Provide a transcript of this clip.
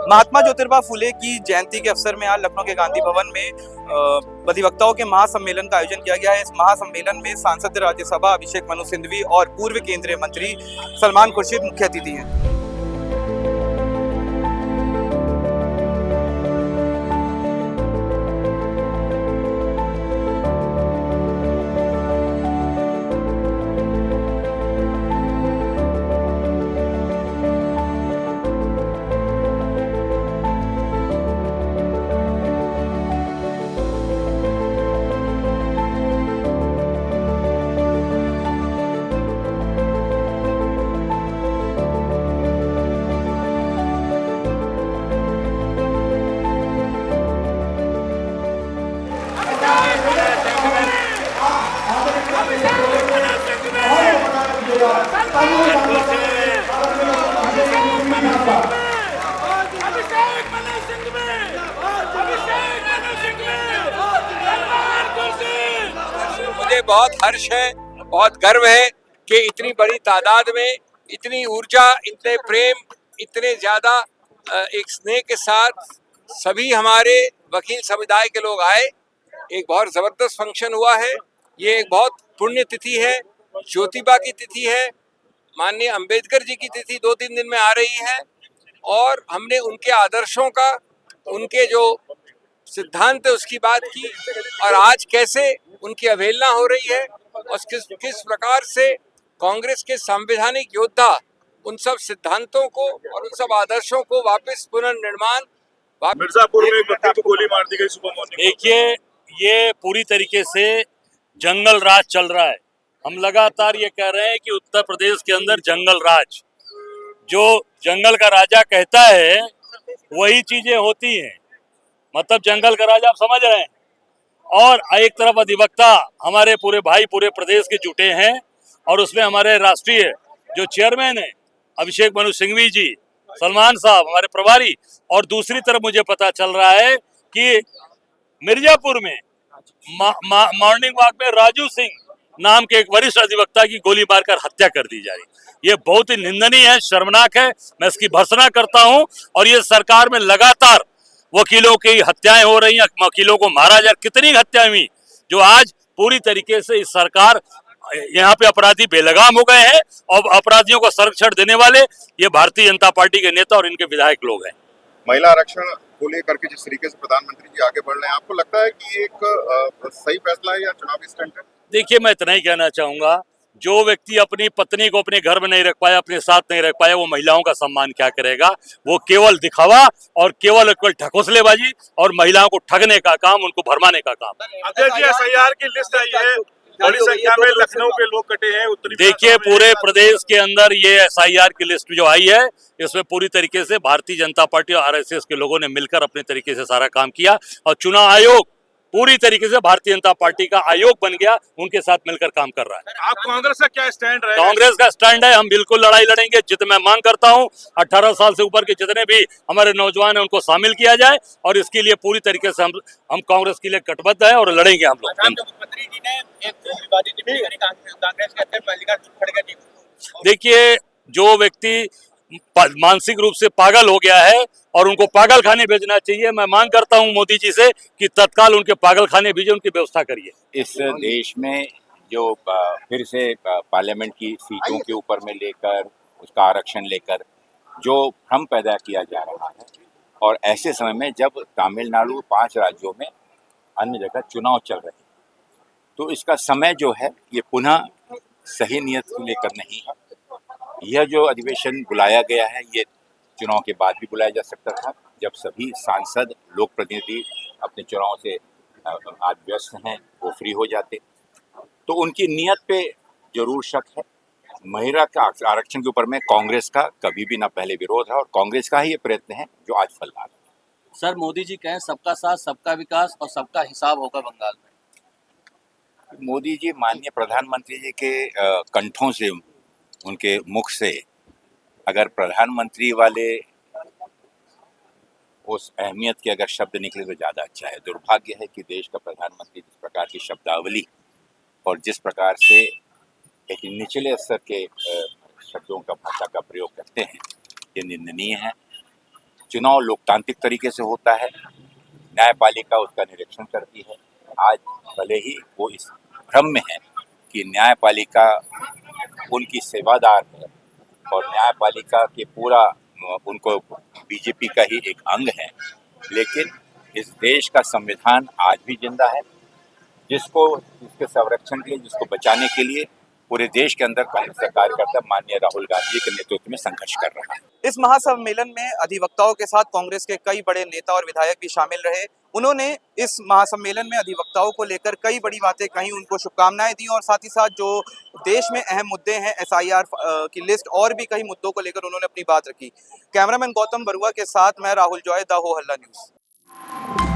महात्मा ज्योतिबा फुले की जयंती के अवसर में आज लखनऊ के गांधी भवन में अधिवक्ताओं के महासम्मेलन का आयोजन किया गया है। इस महासम्मेलन में सांसद राज्यसभा अभिषेक मनु सिंघवी और पूर्व केंद्रीय मंत्री सलमान खुर्शीद मुख्य अतिथि हैं। मुझे बहुत हर्ष है, बहुत गर्व है कि इतनी बड़ी तादाद में इतनी ऊर्जा, इतने प्रेम, इतने ज्यादा एक स्नेह के साथ सभी हमारे वकील समुदाय के लोग आए। एक बहुत जबरदस्त फंक्शन हुआ है। ये एक बहुत पुण्य तिथि है, ज्योतिबा की तिथि है, माननीय अंबेडकर जी की तिथि 2-3 दिन में आ रही है और हमने उनके आदर्शों का, उनके जो सिद्धांत है उसकी बात की और आज कैसे उनकी अवहेलना हो रही है और किस प्रकार से कांग्रेस के संवैधानिक योद्धा उन सब सिद्धांतों को और उन सब आदर्शों को वापस पुनर्निर्माण। मिर्जापुर में एक व्यक्ति को गोली मार दी गई सुबह मॉर्निंग। देखिए, ये पूरी तरीके से जंगल राज चल रहा है। हम लगातार ये कह रहे हैं कि उत्तर प्रदेश के अंदर जंगल राज, जो जंगल का राजा कहता है वही चीजें होती हैं। मतलब जंगल का राजा आप समझ रहे हैं। और एक तरफ अधिवक्ता हमारे पूरे भाई पूरे प्रदेश के जुटे हैं और उसमें हमारे राष्ट्रीय जो चेयरमैन है अभिषेक मनु सिंघवी जी, सलमान साहब हमारे प्रभारी, और दूसरी तरफ मुझे पता चल रहा है कि मिर्जापुर में मॉर्निंग वॉक में राजू सिंह नाम के एक वरिष्ठ अधिवक्ता की गोली मारकर हत्या कर दी जा रही। ये बहुत ही निंदनीय है, शर्मनाक है। मैं इसकी भर्त्सना करता हूं और ये सरकार में लगातार वकीलों की हत्याएं हो रही हैं, वकीलों को मारा जा, कितनी हत्याएं हुई जो आज पूरी तरीके से इस सरकार, यहाँ पे अपराधी बेलगाम हो गए हैं और अपराधियों को संरक्षण देने वाले ये भारतीय जनता पार्टी के नेता और इनके विधायक लोग हैं। महिला आरक्षण को लेकर के जिस तरीके से प्रधानमंत्री जी आगे बढ़ रहे हैं, आपको लगता है कि ये एक सही फैसला है या चुनावी स्टंट है? देखिए, मैं इतना ही कहना चाहूंगा, जो व्यक्ति अपनी पत्नी को अपने घर में नहीं रख पाया, अपने साथ नहीं रख पाया, वो महिलाओं का सम्मान क्या करेगा। वो केवल दिखावा और केवल ढकोसलेबाजी और महिलाओं को ठगने का काम, उनको भरमाने का काम। अध्यक्ष जी, एसआईआर की लिस्ट आई है, बड़ी संख्या में लखनऊ के लोग कटे हैं। उत्तरी देखिए, पूरे प्रदेश के अंदर ये एसआईआर की लिस्ट जो आई है, इसमें पूरी तरीके से भारतीय जनता पार्टी और आरएसएस के लोगों ने मिलकर अपने तरीके से सारा काम किया और चुनाव आयोग पूरी तरीके से भारतीय जनता पार्टी का आयोग बन गया, उनके साथ मिलकर काम कर रहा है। आप कांग्रेस का क्या स्टैंड रहेगा? कांग्रेस का स्टैंड है, हम बिल्कुल लड़ाई लड़ेंगे। जितने मैं मांग करता हूं 18 साल से ऊपर के जितने भी हमारे नौजवान हैं उनको शामिल किया जाए और इसके लिए पूरी तरीके से हम कांग्रेस के लिए कटिबद्ध है और लड़ेंगे हम लोग। मुख्यमंत्री जी ने एक विवादित टिप्पणी करी कांग्रेस के अध्यक्ष मल्लिकार्जुन खड़गे जी। देखिए, जो व्यक्ति मानसिक रूप से पागल हो गया है और उनको पागल खाने भेजना चाहिए। मैं मांग करता हूं मोदी जी से कि तत्काल उनके पागल खाने भेजे, उनकी व्यवस्था करिए। इस देश में जो फिर से पार्लियामेंट की सीटों के ऊपर में लेकर उसका आरक्षण लेकर जो भ्रम पैदा किया जा रहा है, और ऐसे समय में जब तमिलनाडु 5 राज्यों में अन्य जगह चुनाव चल रहे हैं, तो इसका समय जो है ये पुनः सही नियत को लेकर नहीं है। यह जो अधिवेशन बुलाया गया है, ये चुनाव के बाद भी बुलाया जा सकता था, जब सभी सांसद, लोक प्रतिनिधि अपने चुनाव से आज व्यस्त हैं, वो फ्री हो जाते। तो उनकी नियत पे जरूर शक है। महिला का आरक्षण के ऊपर में कांग्रेस का कभी भी ना पहले विरोध है और कांग्रेस का ही ये प्रयत्न है जो आज फल रहा है। सर, मोदी जी कहें सबका साथ, सबका विकास और सबका हिसाब होगा बंगाल में। मोदी जी माननीय प्रधानमंत्री जी के कंठों से, उनके मुख से अगर प्रधानमंत्री वाले उस अहमियत के अगर शब्द निकले तो ज़्यादा अच्छा है। दुर्भाग्य है कि देश का प्रधानमंत्री जिस प्रकार की शब्दावली और जिस प्रकार से एक निचले स्तर के शब्दों का भाषा का प्रयोग करते हैं, ये निंदनीय है। चुनाव लोकतांत्रिक तरीके से होता है, न्यायपालिका उसका निरीक्षण करती है। आज भले ही वो इस भ्रम में है कि न्यायपालिका उनकी सेवादार है और न्यायपालिका के पूरा उनको बीजेपी का ही एक अंग है, लेकिन इस देश का संविधान आज भी जिंदा है, जिसको इसके संरक्षण के लिए, जिसको बचाने के लिए पूरे देश के अंदर कांग्रेस का कार्यकर्ता माननीय राहुल गांधी के नेतृत्व में संघर्ष कर रहा है। इस महासम्मेलन में अधिवक्ताओं के साथ कांग्रेस के कई बड़े नेता और विधायक भी शामिल रहे। उन्होंने इस महासम्मेलन में अधिवक्ताओं को लेकर कई बड़ी बातें कही, उनको शुभकामनाएं दी और साथ ही साथ जो देश में अहम मुद्दे हैं, SIR की लिस्ट और भी कई मुद्दों को लेकर उन्होंने अपनी बात रखी। कैमरामैन गौतम बरुआ के साथ मैं राहुल जॉय, द हो हल्ला न्यूज।